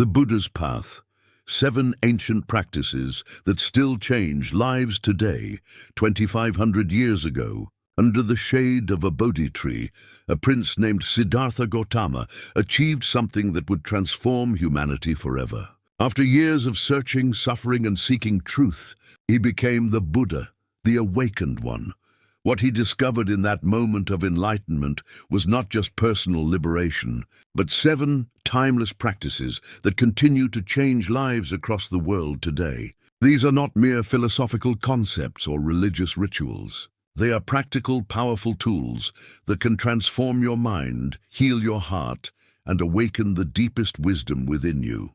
The Buddha's Path, 7 ancient practices that still change lives today. 2,500 years ago, under the shade of a Bodhi tree, a prince named Siddhartha Gautama achieved something that would transform humanity forever. After years of searching, suffering, and seeking truth, he became the Buddha, the awakened one. What he discovered in that moment of enlightenment was not just personal liberation, but 7 timeless practices that continue to change lives across the world today. These are not mere philosophical concepts or religious rituals. They are practical, powerful tools that can transform your mind, heal your heart, and awaken the deepest wisdom within you.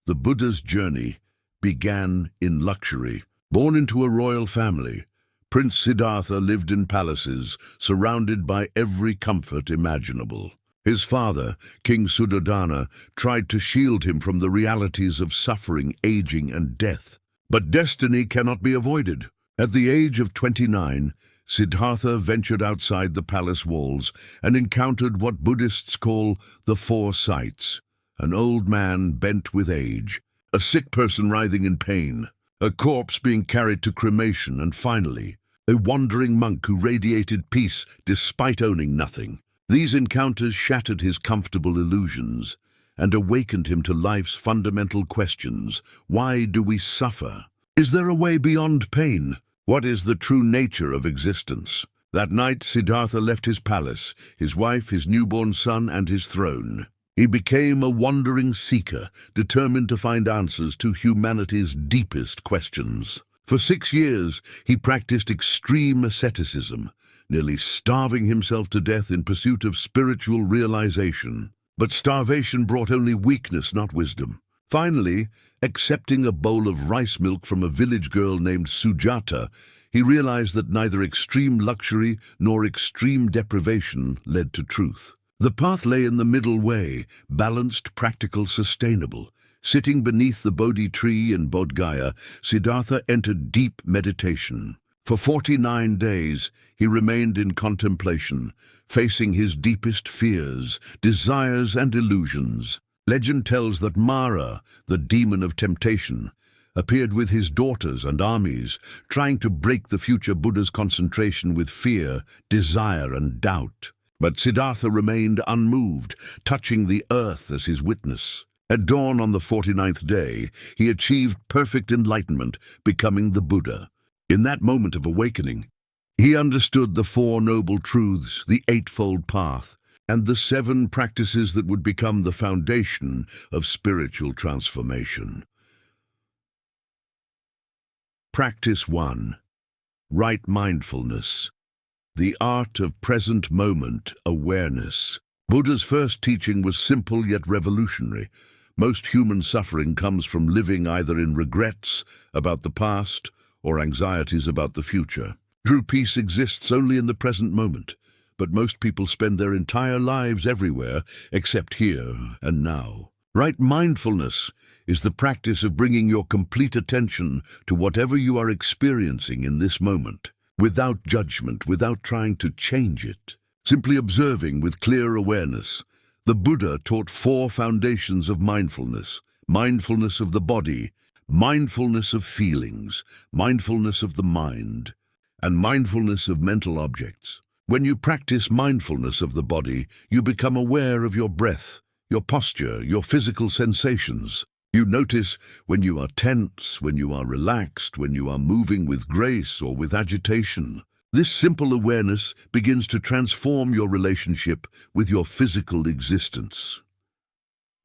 The Buddha's journey began in luxury. Born into a royal family, Prince Siddhartha lived in palaces, surrounded by every comfort imaginable. His father, King Suddhodana, tried to shield him from the realities of suffering, aging, and death. But destiny cannot be avoided. At the age of 29, Siddhartha ventured outside the palace walls and encountered what Buddhists call the 4 sights: an old man bent with age, a sick person writhing in pain, a corpse being carried to cremation, and finally, a wandering monk who radiated peace despite owning nothing. These encounters shattered his comfortable illusions and awakened him to life's fundamental questions. Why do we suffer? Is there a way beyond pain? What is the true nature of existence? That night, Siddhartha left his palace, his wife, his newborn son, and his throne. He became a wandering seeker, determined to find answers to humanity's deepest questions. For 6 years, he practiced extreme asceticism, nearly starving himself to death in pursuit of spiritual realization. But starvation brought only weakness, not wisdom. Finally, accepting a bowl of rice milk from a village girl named Sujata, he realized that neither extreme luxury nor extreme deprivation led to truth. The path lay in the middle way, balanced, practical, sustainable. Sitting beneath the Bodhi tree in Bodh Gaya, Siddhartha entered deep meditation. For 49 days, he remained in contemplation, facing his deepest fears, desires, and illusions. Legend tells that Mara, the demon of temptation, appeared with his daughters and armies, trying to break the future Buddha's concentration with fear, desire, and doubt. But Siddhartha remained unmoved, touching the earth as his witness. At dawn on the 49th day, he achieved perfect enlightenment, becoming the Buddha. In that moment of awakening, he understood the 4 noble truths, the Eightfold Path, and the 7 practices that would become the foundation of spiritual transformation. Practice 1. Right mindfulness. The art of present moment awareness. Buddha's first teaching was simple yet revolutionary. Most human suffering comes from living either in regrets about the past or anxieties about the future. True peace exists only in the present moment, but most people spend their entire lives everywhere except here and now. Right mindfulness is the practice of bringing your complete attention to whatever you are experiencing in this moment, without judgment, without trying to change it, simply observing with clear awareness. The Buddha taught 4 foundations of mindfulness: mindfulness of the body, mindfulness of feelings, mindfulness of the mind, and mindfulness of mental objects. When you practice mindfulness of the body, you become aware of your breath, your posture, your physical sensations. You notice when you are tense, when you are relaxed, when you are moving with grace or with agitation. This simple awareness begins to transform your relationship with your physical existence.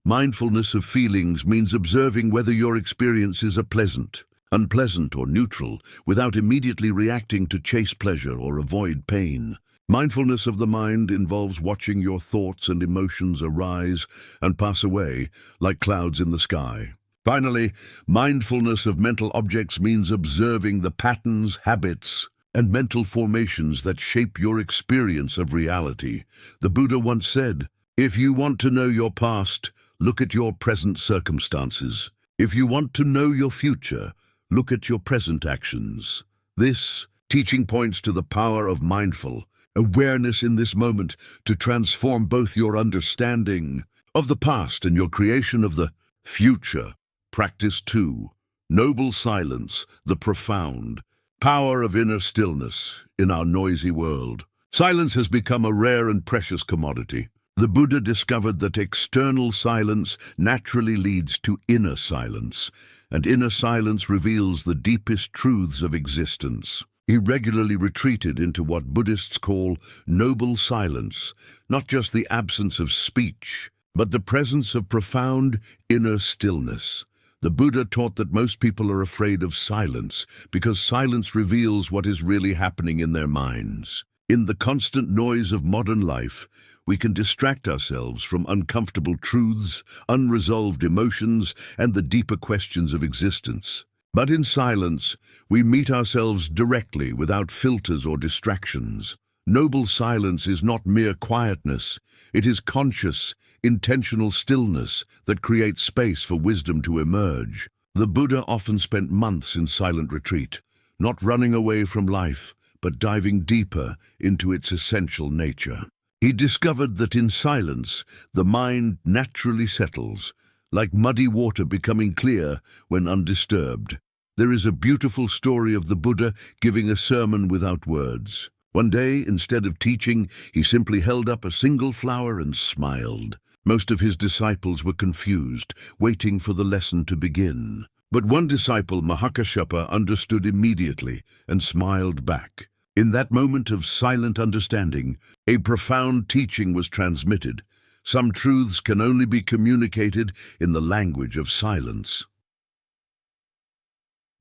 Mindfulness of feelings means observing whether your experiences are pleasant, unpleasant, or neutral, without immediately reacting to chase pleasure or avoid pain. Mindfulness of the mind involves watching your thoughts and emotions arise and pass away like clouds in the sky. Finally, mindfulness of mental objects means observing the patterns, habits, and mental formations that shape your experience of reality. The Buddha once said, "If you want to know your past, look at your present circumstances. If you want to know your future, look at your present actions." This teaching points to the power of mindful awareness in this moment to transform both your understanding of the past and your creation of the future. Practice 2. Noble silence, the profound power of inner stillness in our noisy world. Silence has become a rare and precious commodity. The Buddha discovered that external silence naturally leads to inner silence, and inner silence reveals the deepest truths of existence. He regularly retreated into what Buddhists call noble silence, not just the absence of speech, but the presence of profound inner stillness. The Buddha taught that most people are afraid of silence because silence reveals what is really happening in their minds. In the constant noise of modern life, we can distract ourselves from uncomfortable truths, unresolved emotions, and the deeper questions of existence. But in silence, we meet ourselves directly without filters or distractions. Noble silence is not mere quietness. It is conscious, intentional stillness that creates space for wisdom to emerge. The Buddha often spent months in silent retreat, not running away from life, but diving deeper into its essential nature. He discovered that in silence, the mind naturally settles, like muddy water becoming clear when undisturbed. There is a beautiful story of the Buddha giving a sermon without words. One day, instead of teaching, he simply held up a single flower and smiled. Most of his disciples were confused, waiting for the lesson to begin. But one disciple, Mahakashapa, understood immediately and smiled back. In that moment of silent understanding, a profound teaching was transmitted. Some truths can only be communicated in the language of silence.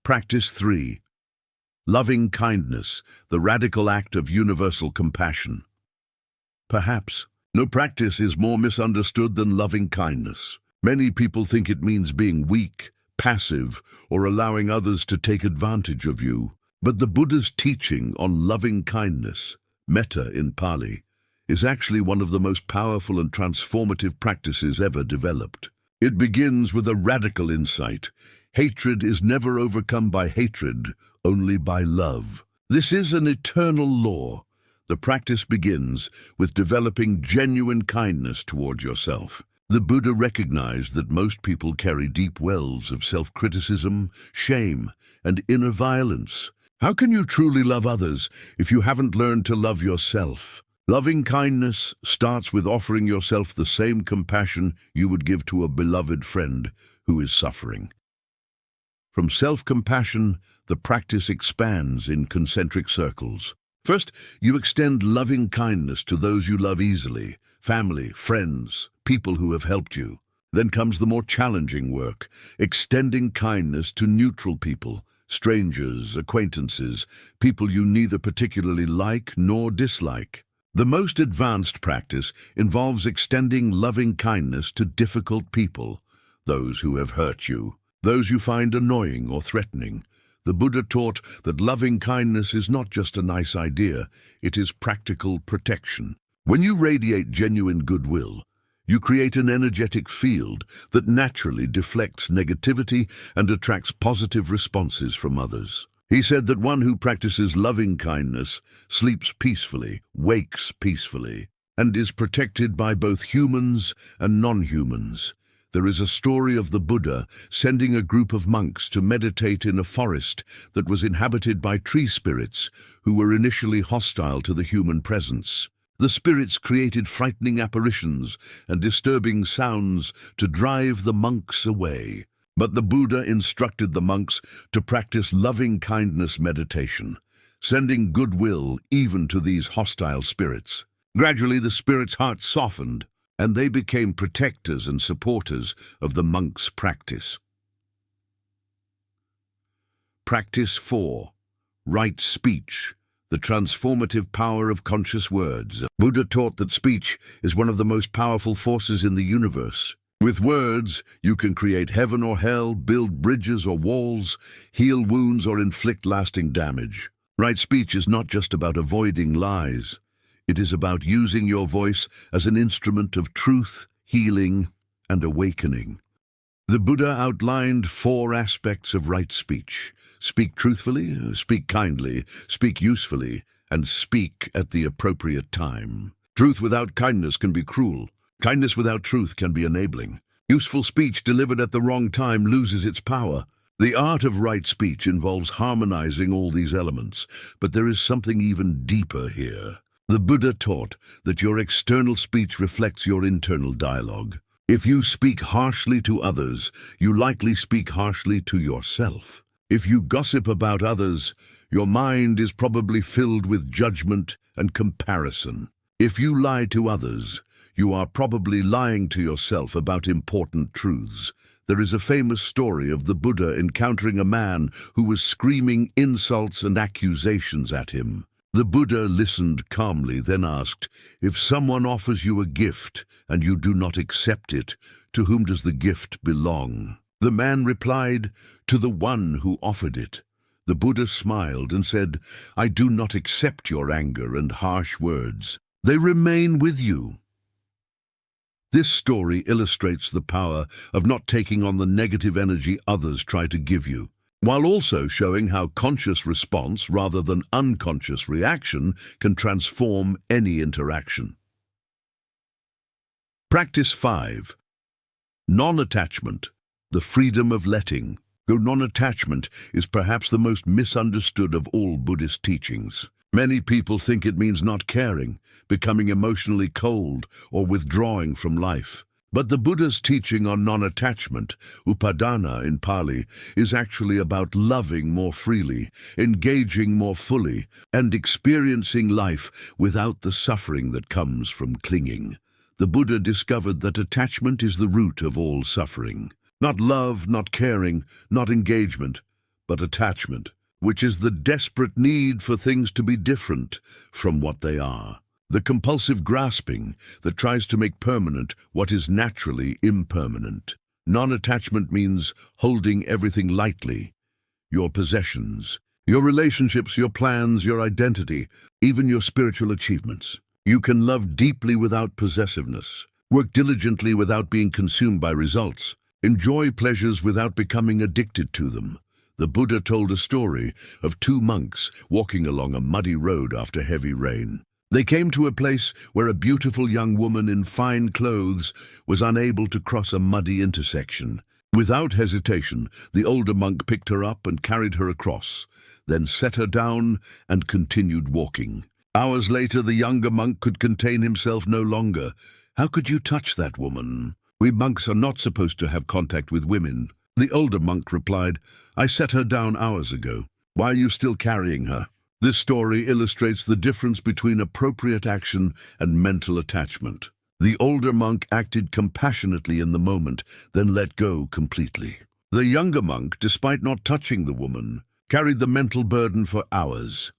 Practice 3. Loving kindness, the radical act of universal compassion. Perhaps no practice is more misunderstood than loving kindness. Many people think it means being weak, passive, or allowing others to take advantage of you. But the Buddha's teaching on loving kindness, metta in Pali, is actually one of the most powerful and transformative practices ever developed. It begins with a radical insight. Hatred is never overcome by hatred, only by love. This is an eternal law. The practice begins with developing genuine kindness toward yourself. The Buddha recognized that most people carry deep wells of self-criticism, shame, and inner violence. How can you truly love others if you haven't learned to love yourself? Loving kindness starts with offering yourself the same compassion you would give to a beloved friend who is suffering. From self-compassion, the practice expands in concentric circles. First, you extend loving kindness to those you love easily, family, friends, people who have helped you. Then comes the more challenging work, extending kindness to neutral people, strangers, acquaintances, people you neither particularly like nor dislike. The most advanced practice involves extending loving kindness to difficult people, those who have hurt you, those you find annoying or threatening. The Buddha taught that loving kindness is not just a nice idea, it is practical protection. When you radiate genuine goodwill, you create an energetic field that naturally deflects negativity and attracts positive responses from others. He said that one who practices loving kindness sleeps peacefully, wakes peacefully, and is protected by both humans and non-humans. There is a story of the Buddha sending a group of monks to meditate in a forest that was inhabited by tree spirits who were initially hostile to the human presence. The spirits created frightening apparitions and disturbing sounds to drive the monks away. But the Buddha instructed the monks to practice loving-kindness meditation, sending goodwill even to these hostile spirits. Gradually, the spirits' hearts softened, and they became protectors and supporters of the monks' practice. Practice 4. Right speech. The transformative power of conscious words. Buddha taught that speech is one of the most powerful forces in the universe. With words, you can create heaven or hell, build bridges or walls, heal wounds or inflict lasting damage. Right speech is not just about avoiding lies. It is about using your voice as an instrument of truth, healing, and awakening. The Buddha outlined 4 aspects of right speech. Speak truthfully, speak kindly, speak usefully, and speak at the appropriate time. Truth without kindness can be cruel. Kindness without truth can be enabling. Useful speech delivered at the wrong time loses its power. The art of right speech involves harmonizing all these elements, but there is something even deeper here. The Buddha taught that your external speech reflects your internal dialogue. If you speak harshly to others, you likely speak harshly to yourself. If you gossip about others, your mind is probably filled with judgment and comparison. If you lie to others, you are probably lying to yourself about important truths. There is a famous story of the Buddha encountering a man who was screaming insults and accusations at him. The Buddha listened calmly, then asked, "If someone offers you a gift and you do not accept it, to whom does the gift belong?" The man replied, "To the one who offered it." The Buddha smiled and said, "I do not accept your anger and harsh words. They remain with you." This story illustrates the power of not taking on the negative energy others try to give you, while also showing how conscious response rather than unconscious reaction can transform any interaction. Practice 5. Non-attachment, the freedom of letting go. Non-attachment is perhaps the most misunderstood of all Buddhist teachings. Many people think it means not caring, becoming emotionally cold, or withdrawing from life. But the Buddha's teaching on non-attachment, upadana in Pali, is actually about loving more freely, engaging more fully, and experiencing life without the suffering that comes from clinging. The Buddha discovered that attachment is the root of all suffering. Not love, not caring, not engagement, but attachment, which is the desperate need for things to be different from what they are. The compulsive grasping that tries to make permanent what is naturally impermanent. Non-attachment means holding everything lightly. Your possessions, your relationships, your plans, your identity, even your spiritual achievements. You can love deeply without possessiveness, work diligently without being consumed by results, enjoy pleasures without becoming addicted to them. The Buddha told a story of two monks walking along a muddy road after heavy rain. They came to a place where a beautiful young woman in fine clothes was unable to cross a muddy intersection. Without hesitation, the older monk picked her up and carried her across, then set her down and continued walking. Hours later, the younger monk could contain himself no longer. "How could you touch that woman? We monks are not supposed to have contact with women." The older monk replied, "I set her down hours ago. Why are you still carrying her?" This story illustrates the difference between appropriate action and mental attachment. The older monk acted compassionately in the moment, then let go completely. The younger monk, despite not touching the woman, carried the mental burden for hours.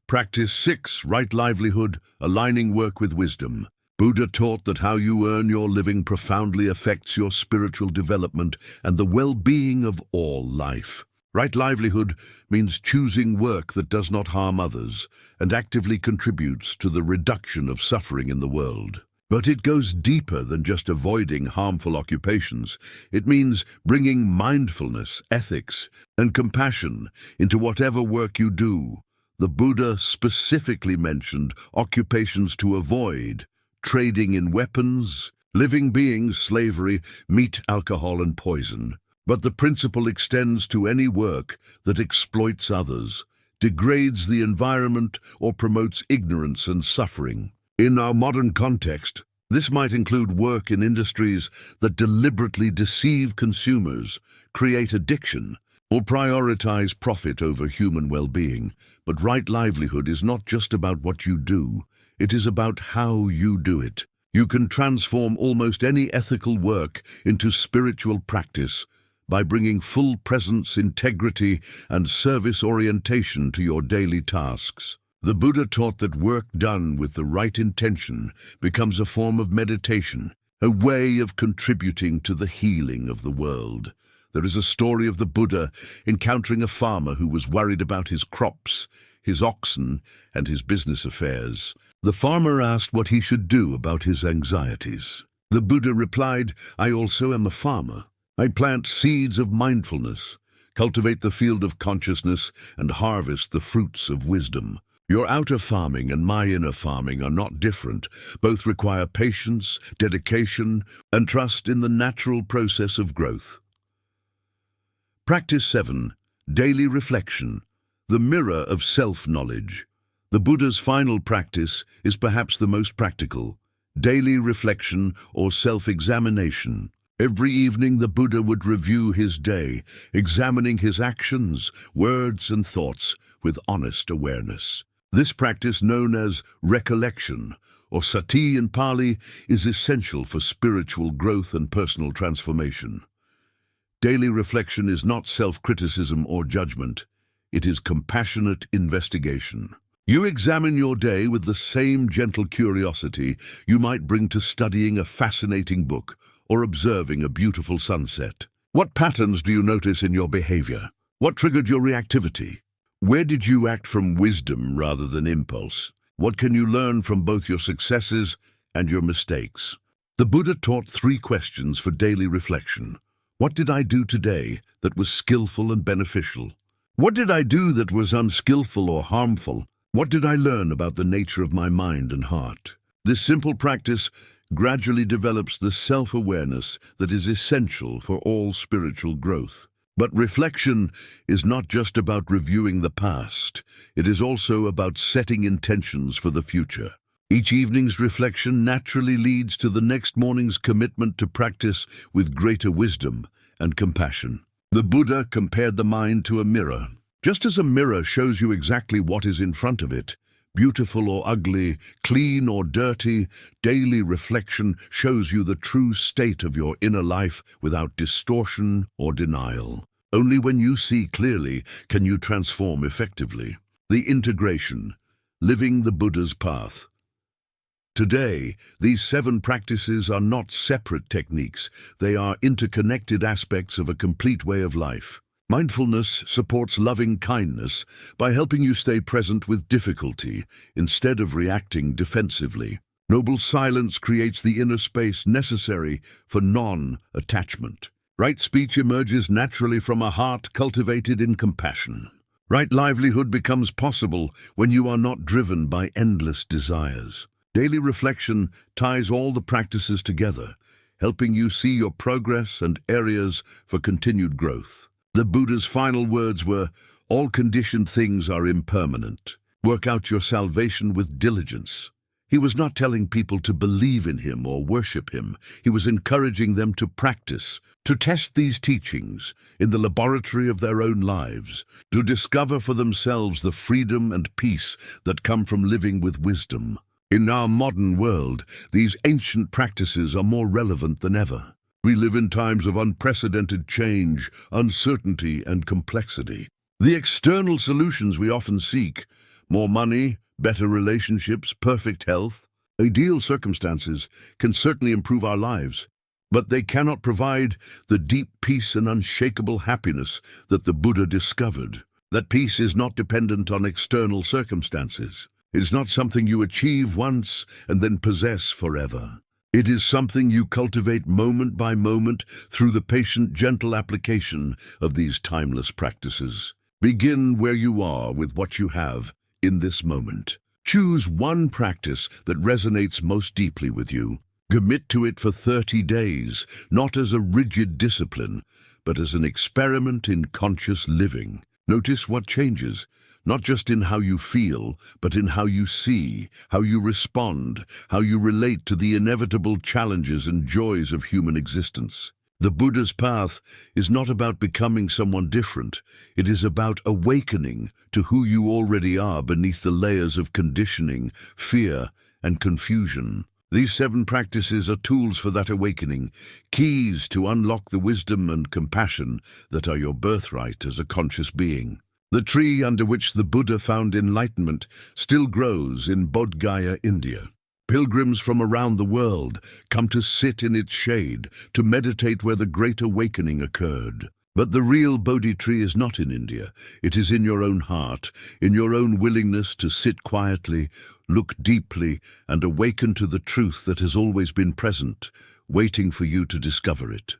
Practice 6. Right livelihood, aligning work with wisdom. Buddha taught that how you earn your living profoundly affects your spiritual development and the well-being of all life. Right livelihood means choosing work that does not harm others and actively contributes to the reduction of suffering in the world. But it goes deeper than just avoiding harmful occupations. It means bringing mindfulness, ethics, and compassion into whatever work you do. The Buddha specifically mentioned occupations to avoid: trading in weapons, living beings, slavery, meat, alcohol, and poison. But the principle extends to any work that exploits others, degrades the environment, or promotes ignorance and suffering. In our modern context, this might include work in industries that deliberately deceive consumers, create addiction, or prioritize profit over human well-being. But right livelihood is not just about what you do, it is about how you do it. You can transform almost any ethical work into spiritual practice by bringing full presence, integrity, and service orientation to your daily tasks. The Buddha taught that work done with the right intention becomes a form of meditation, a way of contributing to the healing of the world. There is a story of the Buddha encountering a farmer who was worried about his crops, his oxen, and his business affairs. The farmer asked what he should do about his anxieties. The Buddha replied, "I also am a farmer. I plant seeds of mindfulness, cultivate the field of consciousness, and harvest the fruits of wisdom. Your outer farming and my inner farming are not different. Both require patience, dedication, and trust in the natural process of growth. Practice 7. Daily reflection. The mirror of self-knowledge. The Buddha's final practice is perhaps the most practical. Daily reflection or self-examination. Every evening the Buddha would review his day, examining his actions, words and thoughts with honest awareness. This practice, known as recollection, or sati in Pali, is essential for spiritual growth and personal transformation. Daily reflection is not self-criticism or judgment. It is compassionate investigation. You examine your day with the same gentle curiosity you might bring to studying a fascinating book or observing a beautiful sunset. What patterns do you notice in your behavior? What triggered your reactivity? Where did you act from wisdom rather than impulse? What can you learn from both your successes and your mistakes? The Buddha taught 3 questions for daily reflection. What did I do today that was skillful and beneficial? What did I do that was unskillful or harmful? What did I learn about the nature of my mind and heart? This simple practice gradually develops the self-awareness that is essential for all spiritual growth. But reflection is not just about reviewing the past. It is also about setting intentions for the future. Each evening's reflection naturally leads to the next morning's commitment to practice with greater wisdom and compassion. The Buddha compared the mind to a mirror. Just as a mirror shows you exactly what is in front of it, beautiful or ugly, clean or dirty, daily reflection shows you the true state of your inner life without distortion or denial. Only when you see clearly can you transform effectively. The integration, living the Buddha's path. Today, these 7 practices are not separate techniques. They are interconnected aspects of a complete way of life. Mindfulness supports loving kindness by helping you stay present with difficulty instead of reacting defensively. Noble silence creates the inner space necessary for non-attachment. Right speech emerges naturally from a heart cultivated in compassion. Right livelihood becomes possible when you are not driven by endless desires. Daily reflection ties all the practices together, helping you see your progress and areas for continued growth. The Buddha's final words were, "All conditioned things are impermanent. Work out your salvation with diligence." He was not telling people to believe in him or worship him. He was encouraging them to practice, to test these teachings in the laboratory of their own lives, to discover for themselves the freedom and peace that come from living with wisdom. In our modern world, these ancient practices are more relevant than ever. We live in times of unprecedented change, uncertainty, and complexity. The external solutions we often seek, more money, better relationships, perfect health, ideal circumstances, can certainly improve our lives, but they cannot provide the deep peace and unshakable happiness that the Buddha discovered. That peace is not dependent on external circumstances. It is not something you achieve once and then possess forever. It is something you cultivate moment by moment through the patient, gentle application of these timeless practices. Begin where you are with what you have in this moment. Choose one practice that resonates most deeply with you. Commit to it for 30 days, not as a rigid discipline, but as an experiment in conscious living. Notice what changes, not just in how you feel, but in how you see, how you respond, how you relate to the inevitable challenges and joys of human existence. The Buddha's path is not about becoming someone different. It is about awakening to who you already are beneath the layers of conditioning, fear, and confusion. These 7 practices are tools for that awakening, keys to unlock the wisdom and compassion that are your birthright as a conscious being. The tree under which the Buddha found enlightenment still grows in Bodh Gaya, India. Pilgrims from around the world come to sit in its shade, to meditate where the great awakening occurred. But the real Bodhi tree is not in India. It is in your own heart, in your own willingness to sit quietly, look deeply, and awaken to the truth that has always been present, waiting for you to discover it.